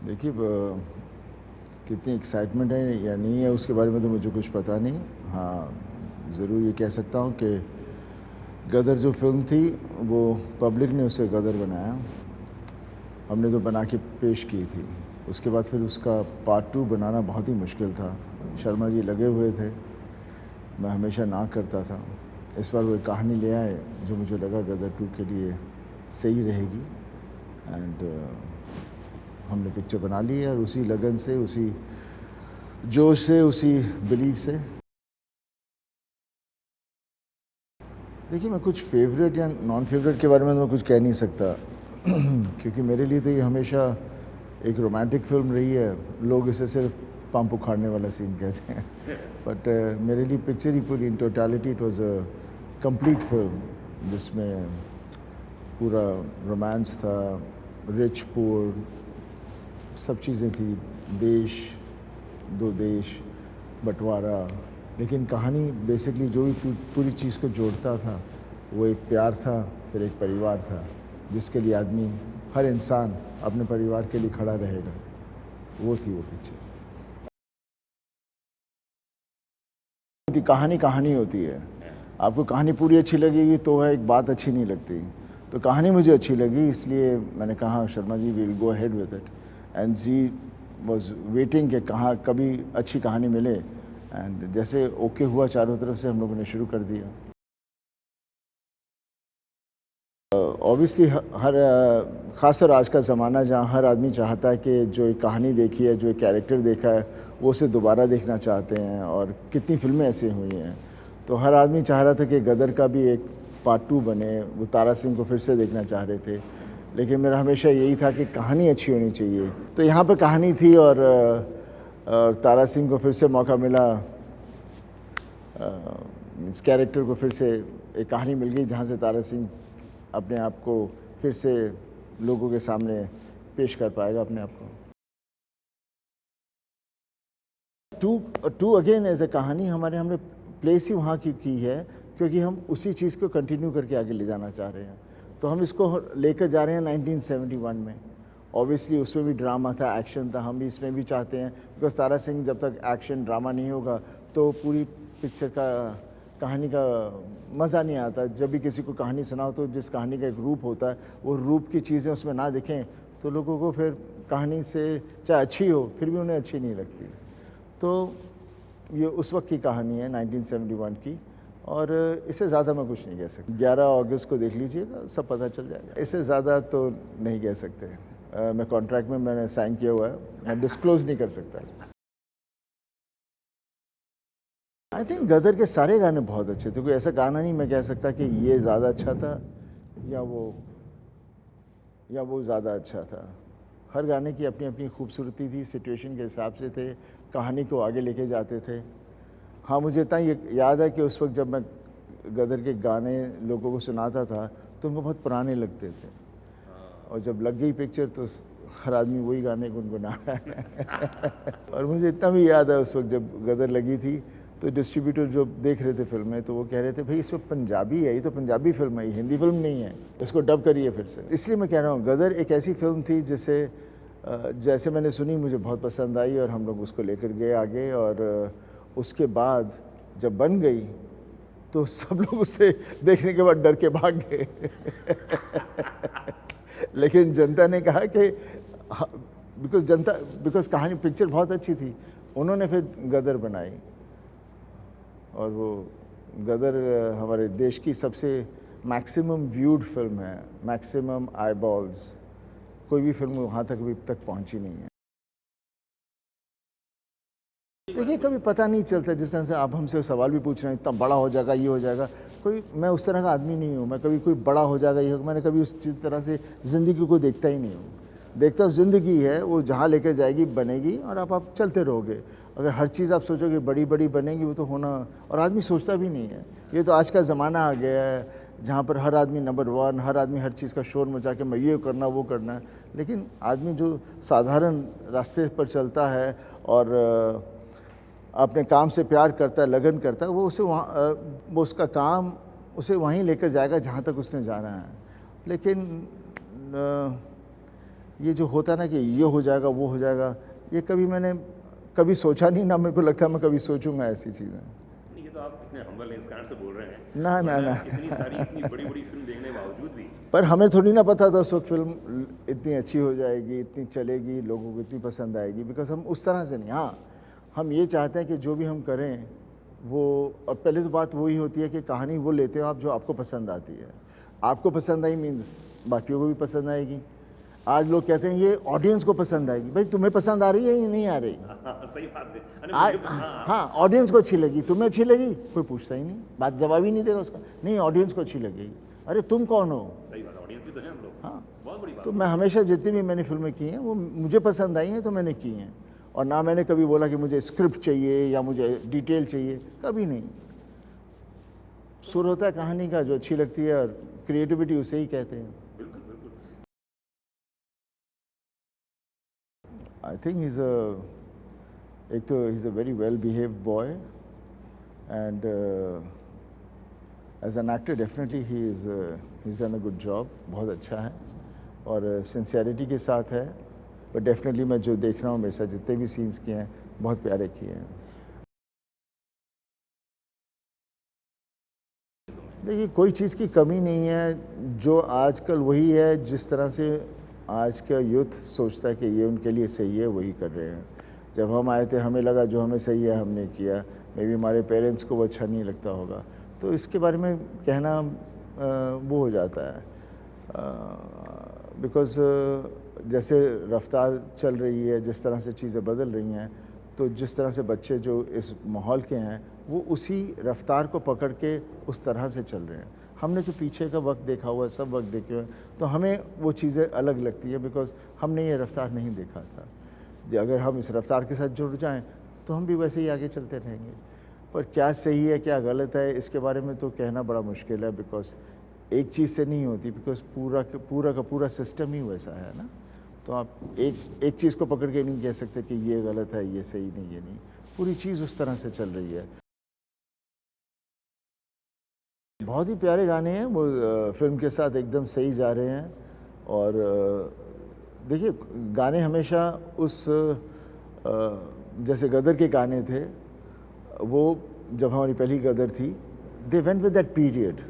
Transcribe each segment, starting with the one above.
देखिए कितनी एक्साइटमेंट है या नहीं है उसके बारे में तो मुझे कुछ पता नहीं। हाँ, ज़रूर ये कह सकता हूँ कि गदर जो फिल्म थी वो पब्लिक ने उसे गदर बनाया। हमने तो बना के पेश की थी, उसके बाद फिर उसका पार्ट 2 बनाना बहुत ही मुश्किल था। शर्मा जी लगे हुए थे, मैं हमेशा ना करता था। इस बार वो एक कहानी ले आए जो मुझे लगा गदर 2 के लिए सही रहेगी एंड हमने पिक्चर बना ली है और उसी लगन से, उसी जोश से, उसी बिलीव से। देखिए, मैं कुछ फेवरेट या नॉन फेवरेट के बारे में तो मैं कुछ कह नहीं सकता क्योंकि मेरे लिए तो ये हमेशा एक रोमांटिक फिल्म रही है। लोग इसे सिर्फ पंप उखाड़ने वाला सीन कहते हैं बट मेरे लिए पिक्चर ही पूरी in totality it was a complete film जिसमें पूरा रोमांस था, रिच पुअर सब चीज़ें थी, देश, दो देश, बंटवारा। लेकिन कहानी बेसिकली जो भी पूरी चीज़ को जोड़ता था वो एक प्यार था, फिर एक परिवार था जिसके लिए आदमी, हर इंसान अपने परिवार के लिए खड़ा रहेगा। वो थी वो पिक्चर। कहानी कहानी होती है, आपको कहानी पूरी अच्छी लगेगी तो है, एक बात अच्छी नहीं लगती। तो कहानी मुझे अच्छी लगी, इसलिए मैंने कहा Sharma ji will go ahead with it and जी वॉज वेटिंग कि कहाँ कभी अच्छी कहानी मिले एंड जैसे ओके हुआ चारों तरफ से हम लोगों ने शुरू कर दिया। ऑब्वियसली हर ख़ासकर आज का ज़माना जहाँ हर आदमी चाहता है कि जो एक कहानी देखी है, जो एक कैरेक्टर देखा है, वो उसे दोबारा देखना चाहते हैं और कितनी फ़िल्में ऐसी हुई हैं। तो हर आदमी चाह रहा था कि गदर का भी एक पार्ट 2 बने, वो तारा सिंह को फिर से देखना चाह रहे थे। लेकिन मेरा हमेशा यही था कि कहानी अच्छी होनी चाहिए। तो यहाँ पर कहानी थी और तारा सिंह को फिर से मौका मिला, इस कैरेक्टर को फिर से एक कहानी मिल गई जहाँ से तारा सिंह अपने आप को फिर से लोगों के सामने पेश कर पाएगा अपने आप को। टू अगेन एज ए कहानी हमने प्लेस ही वहाँ की है क्योंकि हम उसी चीज़ को कंटिन्यू करके आगे ले जाना चाह रहे हैं। तो हम इसको लेकर जा रहे हैं 1971 में। ऑब्वियसली उसमें भी ड्रामा था, एक्शन था, हम भी इसमें भी चाहते हैं बिकॉज तारा सिंह जब तक एक्शन ड्रामा नहीं होगा तो पूरी पिक्चर का कहानी का मज़ा नहीं आता। जब भी किसी को कहानी सुनाओ तो जिस कहानी का एक रूप होता है वो रूप की चीज़ें उसमें ना दिखें तो लोगों को फिर कहानी से चाहे अच्छी हो फिर भी उन्हें अच्छी नहीं लगती। तो ये उस वक्त की कहानी है 1971 की और इससे ज़्यादा मैं कुछ नहीं कह सकता। 11 अगस्त को देख लीजिएगा, सब पता चल जाएगा। इससे ज़्यादा तो नहीं कह सकते। मैं कॉन्ट्रैक्ट में मैंने साइन किया हुआ है, मैं डिस्क्लोज़ नहीं कर सकता। आई थिंक गदर के सारे गाने बहुत अच्छे थे, कोई ऐसा गाना नहीं मैं कह सकता कि ये ज़्यादा अच्छा था या वो ज़्यादा अच्छा था। हर गाने की अपनी अपनी खूबसूरती थी, सिचुएशन के हिसाब से थे, कहानी को आगे लेके जाते थे। हाँ, मुझे इतना ये याद है कि उस वक्त जब मैं गदर के गाने लोगों को सुनाता था तो उनको बहुत पुराने लगते थे और जब लग गई पिक्चर तो हर आदमी वही गाने गुनगुना रहा है और मुझे इतना भी याद है उस वक्त जब गदर लगी थी तो डिस्ट्रीब्यूटर जो देख रहे थे फिल्में तो वो कह रहे थे भाई इसमें पंजाबी है, ये तो पंजाबी फिल्म है, ये हिंदी फिल्म नहीं है, इसको डब करिए फिर से। इसलिए मैं कह रहा हूँ गदर एक ऐसी फिल्म थी जिसे जैसे मैंने सुनी मुझे बहुत पसंद आई और हम लोग उसको लेकर गए आगे और उसके बाद जब बन गई तो सब लोग उसे देखने के बाद डर के भाग गए लेकिन जनता ने कहा कि बिकॉज कहानी पिक्चर बहुत अच्छी थी, उन्होंने फिर गदर बनाई और वो गदर हमारे देश की सबसे मैक्सिमम व्यूड फिल्म है, मैक्सिमम आई बॉल्स। कोई भी फिल्म वहाँ तक अभी तक पहुँची नहीं है। देखिए, कभी पता नहीं चलता, जिस तरह से आप हमसे सवाल भी पूछ रहे हैं इतना बड़ा हो जाएगा, ये हो जाएगा, मैं उस तरह का आदमी नहीं हूँ। मैं कभी कोई बड़ा हो जाएगा ये मैंने कभी उस तरह से ज़िंदगी को देखता ही नहीं हूँ। देखता हूँ ज़िंदगी है वो जहाँ लेकर जाएगी बनेगी और आप चलते रहोगे। अगर हर चीज़ आप सोचोगे बड़ी बड़ी बनेगी वो तो होना, और आदमी सोचता भी नहीं है। ये तो आज का ज़माना आ गया है जहाँ पर हर आदमी नंबर 1, हर आदमी हर चीज़ का शोर मचा के मैं ये करना वो करना। लेकिन आदमी जो साधारण रास्ते पर चलता है और अपने काम से प्यार करता है, लगन करता है, वो उसे वहाँ वो उसका काम उसे वहीं लेकर जाएगा जहाँ तक उसने जाना है। लेकिन ये जो होता है ना कि ये हो जाएगा वो हो जाएगा, ये कभी मैंने कभी सोचा नहीं, ना मेरे को लगता मैं कभी सोचूंगा ऐसी चीज़ें। नहीं, ये तो आप इतने हम्बल हैं इस कारण से बोल रहे हैं, ना ना वरना ना इतनी सारी इतनी बड़ी बड़ी फिल्म देखने के बावजूद भी। पर हमें थोड़ी ना पता था उस वक्त फिल्म इतनी अच्छी हो जाएगी, इतनी चलेगी, लोगों को इतनी पसंद आएगी, बिकॉज हम उस तरह से नहीं। हाँ, हम ये चाहते हैं कि जो भी हम करें वो, और पहले तो बात वही होती है कि कहानी वो लेते हो आप जो आपको पसंद आती है। आपको पसंद आई मीन्स बाकियों को भी पसंद आएगी। आज लोग कहते हैं ये ऑडियंस को पसंद आएगी, भाई तुम्हें पसंद आ रही है या नहीं आ रही? सही बात है। अरे हाँ, ऑडियंस को अच्छी लगी, तुम्हें अच्छी लगी, कोई पूछता ही नहीं, बात जवाब ही नहीं देगा उसका, नहीं ऑडियंस को अच्छी लगेगी। अरे तुम कौन हो? सही बात, ऑडियंस ही तो है हम लोग। हाँ, बहुत बड़ी बात। तो मैं हमेशा जितनी भी मैंने फिल्में की हैं वो मुझे पसंद आई हैं तो मैंने की हैं, और ना मैंने कभी बोला कि मुझे स्क्रिप्ट चाहिए या मुझे डिटेल चाहिए, कभी नहीं। सुर होता है कहानी का, जो अच्छी लगती है, और क्रिएटिविटी उसे ही कहते हैं। बिल्कुल बिल्कुल। आई थिंक ही इज़ एक तो he is a very well behaved boy, and as an actor definitely he is done a good job, बहुत अच्छा है, और सिंसियरिटी के साथ है। बट डेफिनेटली मैं जो देख रहा हूँ मेरे साथ जितने भी सीन्स किए हैं बहुत प्यारे किए हैं। देखिए, कोई चीज़ की कमी नहीं है, जो आजकल वही है जिस तरह से आज का यूथ सोचता है कि ये उनके लिए सही है, वही कर रहे हैं। जब हम आए थे हमें लगा जो हमें सही है हमने किया, मे बी हमारे पेरेंट्स को वो अच्छा नहीं लगता होगा, तो इसके बारे में कहना वो हो जाता है, बिकॉज़ जैसे रफ्तार चल रही है, जिस तरह से चीज़ें बदल रही हैं, तो जिस तरह से बच्चे जो इस माहौल के हैं वो उसी रफ्तार को पकड़ के उस तरह से चल रहे हैं। हमने तो पीछे का वक्त देखा हुआ है, सब वक्त देखे हुए हैं, तो हमें वो चीज़ें अलग लगती है, बिकॉज़ हमने ये रफ्तार नहीं देखा था। जो अगर हम इस रफ्तार के साथ जुड़ जाएं तो हम भी वैसे ही आगे चलते रहेंगे। पर क्या सही है क्या गलत है इसके बारे में तो कहना बड़ा मुश्किल है, बिकॉज़ एक चीज़ से नहीं होती, बिकॉज़ पूरा का पूरा सिस्टम ही वैसा है ना। तो आप एक चीज़ को पकड़ के नहीं कह सकते कि ये गलत है, ये सही नहीं, ये नहीं। पूरी चीज़ उस तरह से चल रही है। बहुत ही प्यारे गाने हैं वो, फिल्म के साथ एकदम सही जा रहे हैं। और देखिए, गाने हमेशा उस जैसे गदर के गाने थे, वो जब हमारी पहली गदर थी, they went with that period,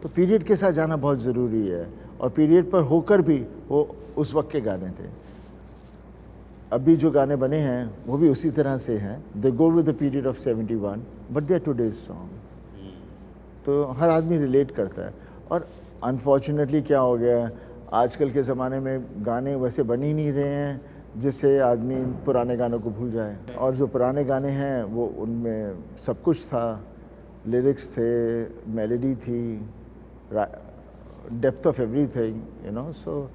तो पीरियड के साथ जाना बहुत ज़रूरी है, और पीरियड पर होकर भी वो उस वक्त के गाने थे। अभी जो गाने बने हैं वो भी उसी तरह से हैं, they go with the period of 71 but they are today's song, तो हर आदमी रिलेट करता है। और अनफॉर्चुनेटली क्या हो गया है, आजकल के ज़माने में गाने वैसे बन ही नहीं रहे हैं जिससे आदमी पुराने गानों को भूल जाए, और जो पुराने गाने हैं वो उनमें सब कुछ था, लिरिक्स थे, मेलोडी थी, depth of everything, you know. So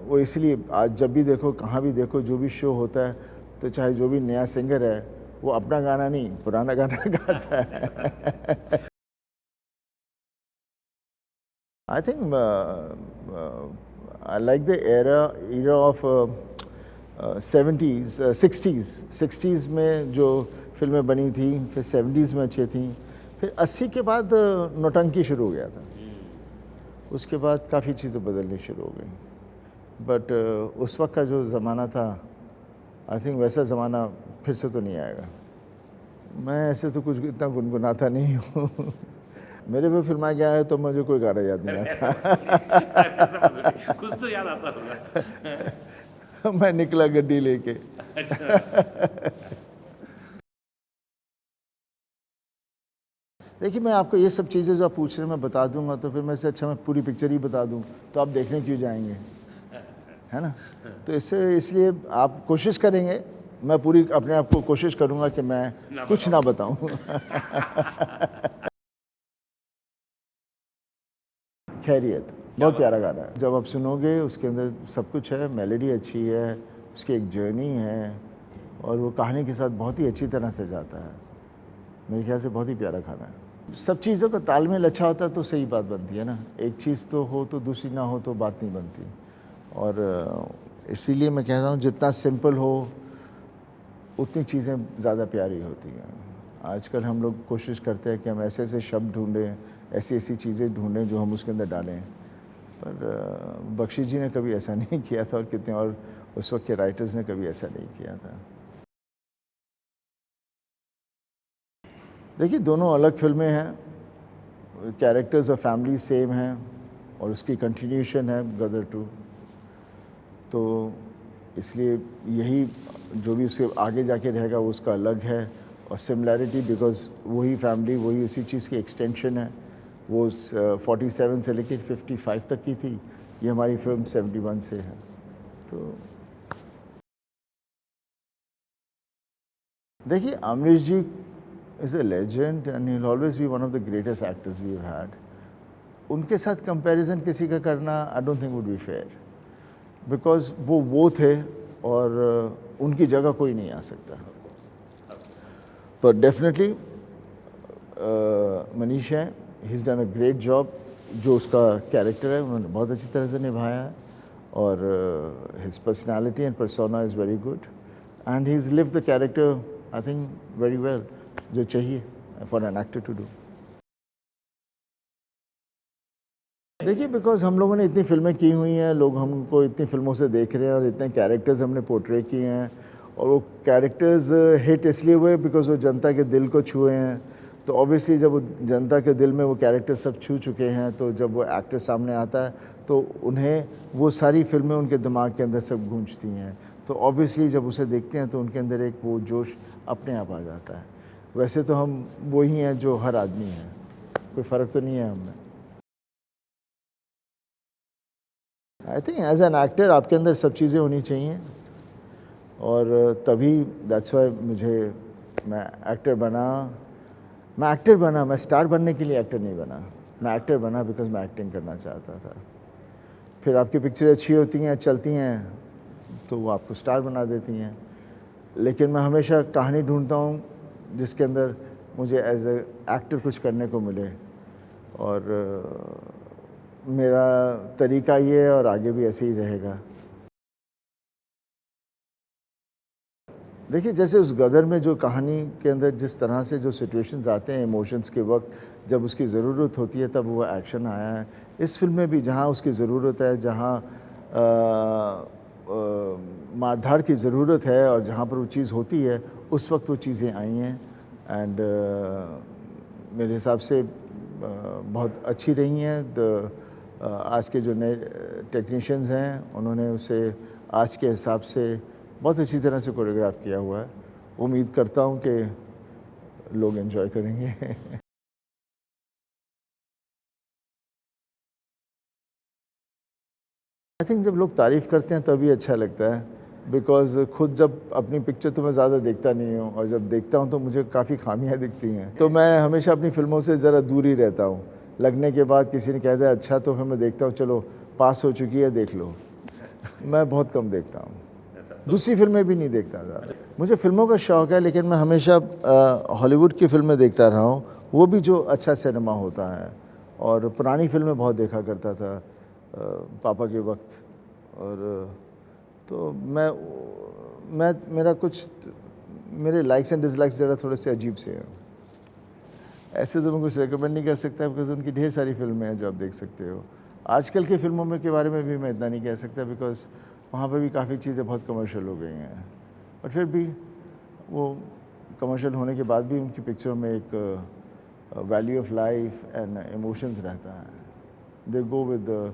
वो इसलिए आज जब भी देखो, कहाँ भी देखो, जो भी शो होता है, तो चाहे जो भी नया सिंगर है वो अपना गाना नहीं पुराना गाना गाता है। I think I like the era of 70s, 60s में जो फिल्में बनी थी, फिर 70s में अच्छी थी, फिर 80 के बाद नौटंकी शुरू हो गया था, उसके बाद काफ़ी चीज़ें बदलनी शुरू हो गई। बट उस वक्त का जो ज़माना था, आई थिंक वैसा ज़माना फिर से तो नहीं आएगा। मैं ऐसे तो कुछ इतना गुनगुनाता नहीं हूँ। मेरे पे फिल्माया गया है तो मुझे कोई गाना याद नहीं आता। कुछ तो याद आता होगा। मैं निकला गड्डी लेके। देखिए, मैं आपको ये सब चीज़ें जो आप पूछ रहे हैं मैं बता दूंगा तो फिर मैं से अच्छा मैं पूरी पिक्चर ही बता दूं तो आप देखने क्यों जाएंगे, है ना। तो इसलिए आप कोशिश करेंगे, मैं पूरी अपने आप को कोशिश करूंगा कि मैं कुछ ना बताऊं। खैरियत बहुत प्यारा गाना है, जब आप सुनोगे उसके अंदर सब कुछ है, मेलोडी अच्छी है, उसकी एक जर्नी है, और वो कहानी के साथ बहुत ही अच्छी तरह से जाता है। मेरे ख्याल से बहुत ही प्यारा खाना है। सब चीज़ों का तालमेल अच्छा होता है तो सही बात बनती है ना, एक चीज़ तो हो तो दूसरी ना हो तो बात नहीं बनती। और इसीलिए मैं कहता हूँ जितना सिंपल हो उतनी चीज़ें ज़्यादा प्यारी होती हैं। आजकल हम लोग कोशिश करते हैं कि हम ऐसे ऐसे शब्द ढूंढें, ऐसी ऐसी चीज़ें ढूंढें जो हम उसके अंदर डालें, पर बख्शी जी ने कभी ऐसा नहीं किया था और कितने और उस वक्त के राइटर्स ने कभी ऐसा नहीं किया था। देखिए दोनों अलग फिल्में हैं, कैरेक्टर्स और फैमिली सेम हैं और उसकी कंटिन्यूशन है गदर 2, तो इसलिए यही जो भी उसके आगे जाके रहेगा वो उसका अलग है। और सिमिलैरिटी बिकॉज वही फैमिली वही उसी चीज़ की एक्सटेंशन है, वो 47 से लेकर 55 तक की थी, ये हमारी फिल्म 71 से है। तो देखिए Amrish ji is a legend and he will always be one of the greatest actors we have had. उनके साथ कंपैरिजन किसी का करना I don't think would be fair, because वो थे और उनकी जगह कोई नहीं आ सकता। पर डेफिनेटली मनीष है, ही is done a great job. जो उसका कैरेक्टर है उन्होंने बहुत अच्छी तरह से निभाया है और his personality and persona is very good and he is live the character I think very well, जो चाहिए for an actor to do. देखिए बिकॉज हम लोगों ने इतनी फिल्में की हुई हैं, लोग हमको इतनी फिल्मों से देख रहे हैं और इतने कैरेक्टर्स हमने पोर्ट्रे किए हैं और वो कैरेक्टर्स हिट इसलिए हुए बिकॉज वो जनता के दिल को छुए हैं। तो ऑब्वियसली जब वो जनता के दिल में वो कैरेक्टर सब छू चुके हैं, तो जब वो एक्टर सामने आता है तो उन्हें वो सारी फिल्में उनके दिमाग के अंदर सब गूंजती हैं। तो ऑब्वियसली जब उसे देखते हैं तो उनके अंदर एक वो जोश अपने आप आ जाता है। वैसे तो हम वही हैं जो हर आदमी है, कोई फ़र्क तो नहीं है हमें। I think as an actor आपके अंदर सब चीज़ें होनी चाहिए और तभी दैट्स वाई मैं एक्टर बना। मैं स्टार बनने के लिए एक्टर नहीं बना, मैं एक्टर बना बिकॉज मैं एक्टिंग करना चाहता था। फिर आपकी पिक्चरें अच्छी होती हैं, चलती हैं, तो वो आपको स्टार बना देती हैं। लेकिन मैं हमेशा कहानी ढूंढता हूँ जिसके अंदर मुझे एज ए एक्टर कुछ करने को मिले और मेरा तरीका ये है और आगे भी ऐसे ही रहेगा। देखिए जैसे उस गदर में जो कहानी के अंदर जिस तरह से जो सिचुएशंस आते हैं इमोशंस के वक्त, जब उसकी ज़रूरत होती है तब वो एक्शन आया है। इस फिल्म में भी जहाँ उसकी ज़रूरत है, जहाँ मारधाड़ की ज़रूरत है और जहाँ पर वो चीज़ होती है उस वक्त वो चीज़ें आई हैं एंड मेरे हिसाब से बहुत अच्छी रही हैं। आज के जो नए टेक्नीशियंस हैं उन्होंने उसे आज के हिसाब से बहुत अच्छी तरह से कोरियोग्राफ किया हुआ है। उम्मीद करता हूँ कि लोग एंजॉय करेंगे। आई थिंक जब लोग तारीफ़ करते हैं तभी अच्छा लगता है, बिकॉज़ खुद जब अपनी पिक्चर तो मैं ज़्यादा देखता नहीं हूँ और जब देखता हूँ तो मुझे काफ़ी खामियां दिखती हैं, तो मैं हमेशा अपनी फिल्मों से ज़रा दूर ही रहता हूँ। लगने के बाद किसी ने कह दिया अच्छा, तो फिर मैं देखता हूँ चलो पास हो चुकी है देख लो। मैं बहुत कम देखता हूँ, दूसरी फिल्में भी नहीं देखता ज़्यादा। मुझे फ़िल्मों का शौक़ है लेकिन मैं हमेशा हॉलीवुड की फ़िल्में देखता रहा हूँ, वो भी जो अच्छा सिनेमा होता है। और पुरानी फिल्में बहुत देखा करता था पापा के वक्त। और तो मेरे लाइक्स एंड डिसलाइक्स ज़रा थोड़े से अजीब से हैं। ऐसे तो मैं कुछ रेकमेंड नहीं कर सकता बिकॉज़ उनकी ढेर सारी फिल्में हैं जो आप देख सकते हो। आजकल की फिल्मों में के बारे में भी मैं इतना नहीं कह सकता बिकॉज़ वहाँ पर भी काफ़ी चीज़ें बहुत कमर्शियल हो गई हैं, और फिर भी वो कमर्शियल होने के बाद भी उनकी पिक्चरों में एक value of life and emotions रहता है। दे गो विद द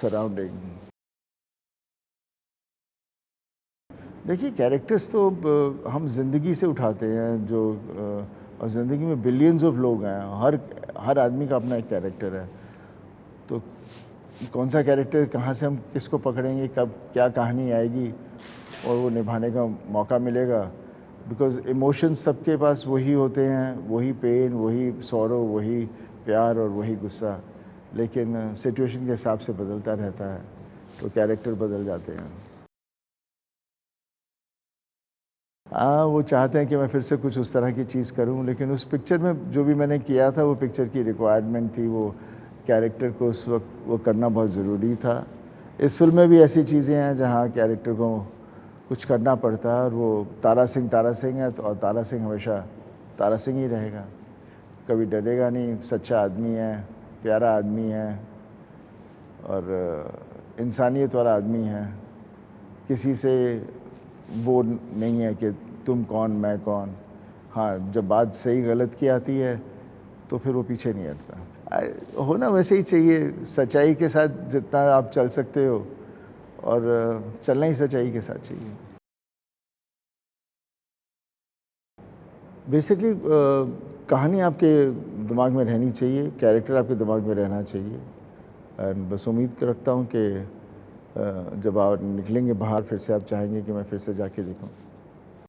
सराउंडिंग। देखिए कैरेक्टर्स तो हम ज़िंदगी से उठाते हैं जो और ज़िंदगी में बिलियंस ऑफ लोग हैं, हर आदमी का अपना एक कैरेक्टर है। तो कौन सा कैरेक्टर कहाँ से हम किसको पकड़ेंगे, कब क्या कहानी आएगी और वो निभाने का मौका मिलेगा, बिकॉज़ इमोशंस सबके पास वही होते हैं, वही पेन, वही सौरो, वही प्यार और वही गुस्सा, लेकिन सिचुएशन के हिसाब से बदलता रहता है, तो कैरेक्टर बदल जाते हैं। हाँ, वो चाहते हैं कि मैं फिर से कुछ उस तरह की चीज़ करूं, लेकिन उस पिक्चर में जो भी मैंने किया था वो पिक्चर की रिक्वायरमेंट थी, वो कैरेक्टर को उस वक्त वो करना बहुत ज़रूरी था। इस फिल्म में भी ऐसी चीज़ें हैं जहाँ कैरेक्टर को कुछ करना पड़ता है, और वो तारा सिंह है, तो और तारा सिंह हमेशा तारा सिंह ही रहेगा, कभी डरेगा नहीं, सच्चा आदमी है, प्यारा आदमी है और इंसानियत वाला आदमी है, किसी से वो नहीं है कि तुम कौन मैं कौन। हाँ, जब बात सही गलत की आती है तो फिर वो पीछे नहीं हटता। होना वैसे ही चाहिए, सच्चाई के साथ जितना आप चल सकते हो, और चलना ही सच्चाई के साथ चाहिए। बेसिकली कहानी आपके दिमाग में रहनी चाहिए, कैरेक्टर आपके दिमाग में रहना चाहिए। एंड बस उम्मीद रखता हूँ कि जब आप निकलेंगे बाहर फिर से आप चाहेंगे कि मैं फिर से जाके देखूँ।